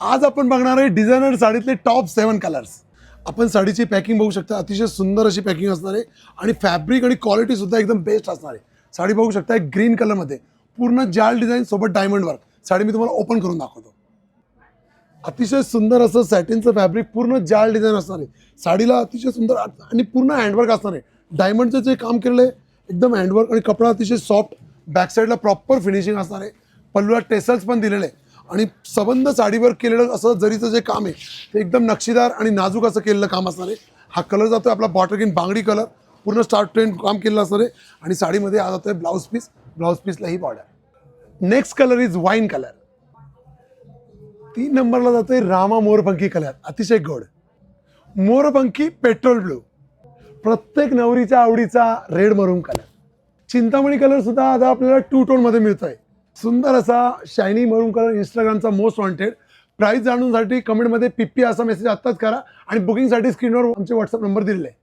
आज आपण बघणार आहे डिझायनर साडीतले टॉप 7 कलर्स. आपण साडीची पॅकिंग बघू शकता, अतिशय सुंदर अशी पॅकिंग असणार आहे आणि फॅब्रिक आणि क्वालिटी सुद्धा एकदम बेस्ट असणार आहे. साडी बघू शकता ग्रीन कलरमध्ये पूर्ण जाल डिझाईन सोबत डायमंड वर्क. साडी मी तुम्हाला ओपन करून दाखवतो. अतिशय सुंदर असं सॅटिनचं फॅब्रिक पूर्ण जाल डिझाईन असणार आहे. साडीला अतिशय सुंदर आणि पूर्ण हँडवर्क असणार आहे. डायमंडचं जे काम केलेलं आहे एकदम हँडवर्क आणि कपडा अतिशय सॉफ्ट. बॅक साईडला प्रॉपर फिनिशिंग असणार आहे. पल्लूला टेसल्स पण दिलेले आहे आणि सबंध साडीवर केलेलं असं जरीचं जे काम आहे ते एकदम नक्षीदार आणि नाजूक असं केलेलं काम असणार आहे. हा कलर जातो आपला बॉटल ग्रीन बांगडी कलर, पूर्ण स्टार ट्रेंड काम केलेलं असणार आहे आणि साडीमध्ये आज जातोय ब्लाऊज पीस. ब्लाऊज पीसला ही border. Next colour is wine colour. 3 नंबरला जातोय रामा मोरपंखी कलर. अतिशय गोड मोरपंखी पेट्रोल ब्लू. प्रत्येक नवरीच्या आवडीचा रेड मरून कलर. चिंतामणी कलर सुद्धा आता आपल्याला 2 टोन मध्ये मिळतोय. सुंदर असा शायनी मरून कलर. इंस्टाग्रामचा मोस्ट वॉन्टेड. प्राइस जाणूनसाठी कमेंटमध्ये पिप्पी असा मेसेज आत्ताच करा आणि बुकिंगसाठी स्क्रीनवर आमचे व्हॉट्सअप नंबर दिलेले आहे.